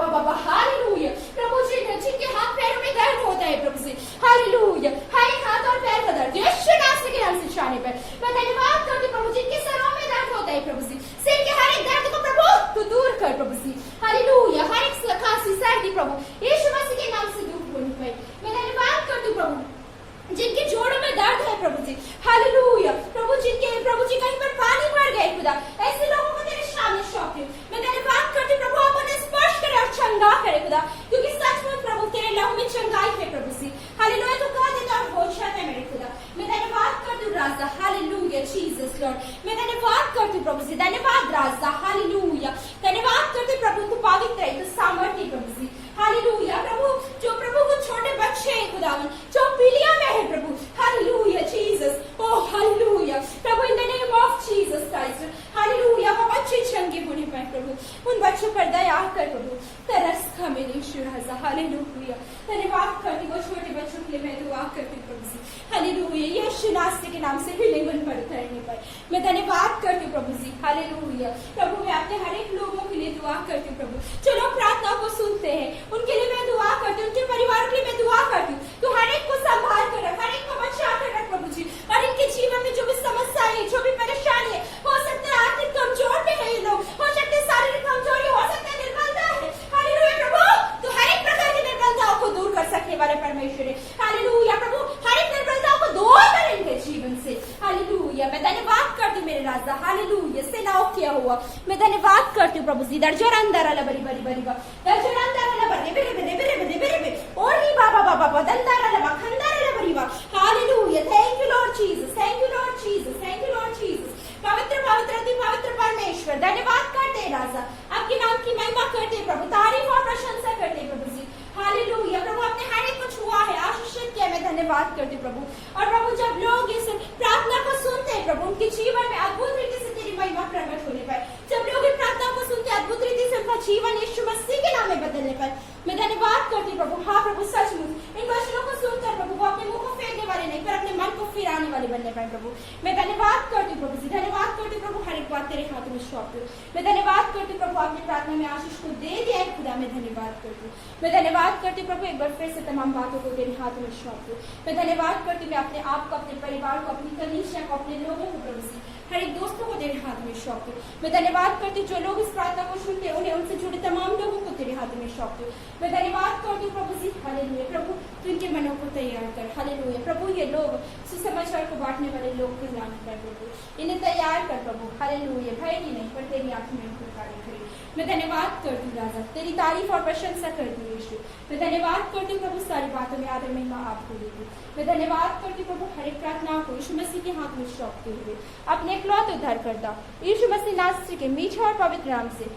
बाबा, हालेलुया। प्रभु जी जिनके हाथ पैरों में दर्द होता है प्रभु जी, हालेलुया, हर एक हाथ और पैर का दर्द यीशु नासरी के नाम से जाने पर मैं धन्यवाद करती हूँ प्रभु, जिनके सरों में दर्द होता है प्रभु जी, सिर के हर एक दर्द को प्रभु तू दूर कर प्रभु जी, हालेलुया, हर एक खांसी सर्दी प्रभु यीशु मसीह के नाम से दूर होने पर मैं धन्यवाद करती हूँ प्रभु, जिनके जोड़ों में दर्द है प्रभु जी, हालेलुया। प्रभु जिनके प्रभु जी कहीं पर पानी भर गए खुदा, ऐसे लोगों को तेरे सामने सौंपती हूँ, मैं धन्यवाद करती हूँ प्रभु, आप उन्हें स्पर्श करे और चंगा करे खुदा, क्योंकि सचमुच प्रभु तेरे लहू में चंगाई है प्रभु जी, हालेलुया। तो कह देता और होशा है मेरे खुदा, मैं धन्यवाद करती हूँ राजा, हालेलुया जीसस लॉर्ड, मैं धन्यवाद करती हूँ प्रभु जी, धन्यवाद राजा, हालेलुया, धन्यवाद करती हूँ प्रभु, तू पवित्र है, तू सामर्थ्य प्रभु जी, हालेलुया। प्रभु जो प्रभु को छोटे बच्चे हैं खुदावन, जो पीलिया में है प्रभु, हालेलुया जीसस, ओ हालेलुया प्रभु, in the name of Jesus Christ, hallelujah, वो बच्चे चंगे होने पाए प्रभु, उन बच्चों पर दया कर प्रभु, तरस उसका मेरे ईश्वर हज़ा हालेलुया। धन्यवाद करती वो छोटे बच्चों के लिए मैं दुआ करती हूँ प्रभु जी, हालेलुया। यीशु नासरी के नाम से हीलिंग उन पर उतरने पर मैं धन्यवाद करती हूँ प्रभु जी, हालेलुया। प्रभु मैं अपने हर एक लोगों के लिए दुआ करती हूँ प्रभु, जो लोग प्रार्थना को सुनते हैं उनके लिए मैं दुआ करती हूँ, उनके परिवार के लिए मैं दुआ करती हूँ। तो हर एक को संभाल कर रख, हर एक को बचा कर रख प्रभु जी, और इनके जीवन में जो भी समस्या है, जो भी परेशानी है, हो सकता है आर्थिक कमजोर भी है ये लोग, हो सकता है शारीरिक कमजोरी, हो सकता है निर्बलता है, हालेलुया प्रभु। तो हर एक प्रकार की निर्बलताओं को दूर कर सकने वाले परमेश्वर है, हालेलुया प्रभु। हर एक निर्बलताओं को दूर कर इनके जीवन से, हालेलुया। मैं धन्यवाद करती हूँ मेरे राजा, हालेलुया। सेनाओं किया हुआ मैं धन्यवाद करती हूँ प्रभु जी, दर्जर अंदर अला बरी बरी बरी दर्जर अंदर अला बरी बेरे बेरे बेरे बेरे बेरे बेरे और ही बाबा बाबा बदंदर अला बखंदर अला बरी बा, hallelujah. Thank you Lord Jesus, thank you Lord Jesus, thank you Lord Jesus. पवित्र पवित्र अति पवित्र परमेश्वर, धन्यवाद करते हैं राजा, आपके नाम की महिमा करते हैं प्रभु, तारीफ और प्रशंसा करते हैं प्रभु जी, हालेलुया। प्रभु आपने हर एक कुछ हुआ है, आशीषित किया, मैं धन्यवाद करती हूँ प्रभु। और प्रभु जब लोग इस प्रार्थना को सुनते हैं प्रभु, उनके जीवन में अद्भुत रीति से तेरी महिमा प्रकट होने पर, जब लोग इस प्रार्थना को सुनते हैं अद्भुत रीति से उनका जीवन यीशु मसीह के नाम में बदलने पर मैं धन्यवाद करती हूँ प्रभु। हाँ प्रभु, सचमुच इन वचनों को सुनकर प्रभु वो अपने मुंह को फेरने वाले नहीं, पर अपने मन को फिराने वाले बनने पाए प्रभु। मैं धन्यवाद करती हूँ प्रभु जी, धन्यवाद करती हूँ प्रभु। हर एक बात तेरे हाथों में सौंपती हूँ, मैं धन्यवाद करती हूँ प्रभु। आपने प्रार्थना में आशीष को दे दिया है खुदा, मैं धन्यवाद करती हूँ, मैं धन्यवाद करती हूँ प्रभु। एक बार फिर से तमाम बातों को तेरे हाथों में सौंपती हूँ, मैं धन्यवाद करती हूँ। मैं अपने आप को, अपने परिवार को, अपनी कलीसिया को, अपने लोगों को प्रभु जी, हर एक दोस्तों को तेरे हाथ में सौंपती हूँ, मैं धन्यवाद करती हूँ। जो लोग इस प्रार्थना को सुनते हैं उन्हें, उनसे जुड़े तमाम लोगों को तेरे हाथ में सौंपती हूँ, मैं धन्यवाद करती हूँ प्रभु जी, हालेलुया। प्रभु तू इनके मनों को तैयार कर, हालेलुया। प्रभु ये लोग सुसमाचार को बांटने वाले लोग कहलाने पर प्रभु, इन्हें तैयार कर प्रभु, हालेलुया। भय की नहीं पर तेरी आंख में उनको कार्य करे, मैं धन्यवाद करती हूँ राजा, तेरी तारीफ और प्रशंसा करती हूँ यीशु। मैं धन्यवाद करती हूँ प्रभु, सारी बातों में आदर महिमा आपको देती। मैं धन्यवाद करती हूँ प्रभु, हर एक प्रार्थना को यीशु मसीह के हाथ में सौंपते हुए अपने इकलौते उद्धारकर्ता यीशु मसीह नासरी के मीठे और पवित्र नाम से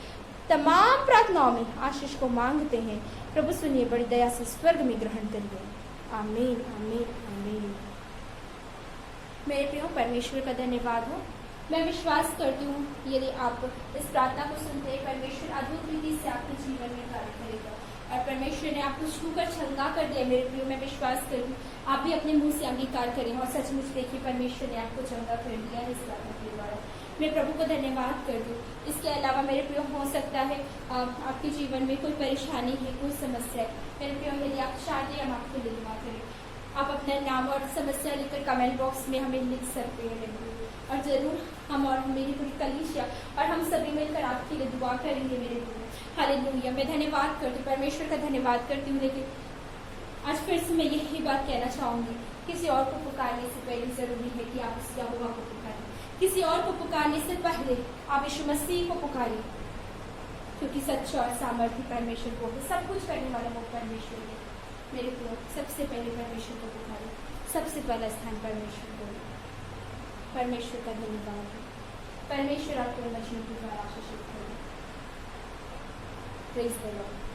तमाम प्रार्थनाओं में आशीष को मांगते हैं प्रभु। सुनिए, बड़ी दया से स्वर्ग में ग्रहण करिए, आमीन आमीन आमीन। मेरे प्रियो, परमेश्वर का धन्यवाद हो। मैं विश्वास करती हूँ यदि आप इस प्रार्थना को सुनते हैं, परमेश्वर अद्भुत रीति से आपके जीवन में कार्य करेगा और परमेश्वर ने आपको छूकर छलका कर दिया। मेरे प्रियो, मैं विश्वास करती हूँ आप भी अपने मुंह से अंगीकार करें और सचमुच देखिए परमेश्वर ने आपको चंगा कर दिया है इस प्रार्थना के द्वारा। मैं प्रभु को धन्यवाद करती हूँ। इसके अलावा मेरे प्रियो, हो सकता है आपके जीवन में कोई परेशानी है, कोई समस्या है। मेरे प्रियो, यदि आप चाहते हैं हम आपके लिए दुआ करें, आप अपना नाम और समस्या लिखकर कमेंट बॉक्स में हमें लिख सकते हैं मेरे प्रियो, और जरूर हम और मेरी पूरी कलीसिया और हम सभी मिलकर आपके लिए दुआ करेंगे मेरे प्रियो, हालेलुया। मैं धन्यवाद करती हूँ, परमेश्वर का धन्यवाद करती हूँ। लेकिन आज फिर से मैं यही बात कहना चाहूंगी, किसी और को पुकारने से पहले जरूरी है कि आप उस यहोवा को पुकारें। किसी और को पुकारने से पहले आप यीशु मसीह को पुकारें, क्योंकि सच्चा और सामर्थ्य परमेश्वर को है, सब कुछ करने वाला वो परमेश्वर है। मेरे प्रियो, सबसे पहले परमेश्वर को पुकारें, सबसे पहला स्थान परमेश्वर को। परमेश्वर का धन्यवाद। परमेश्वर आपको वचनों के द्वारा आशीषित करें। Praise the Lord.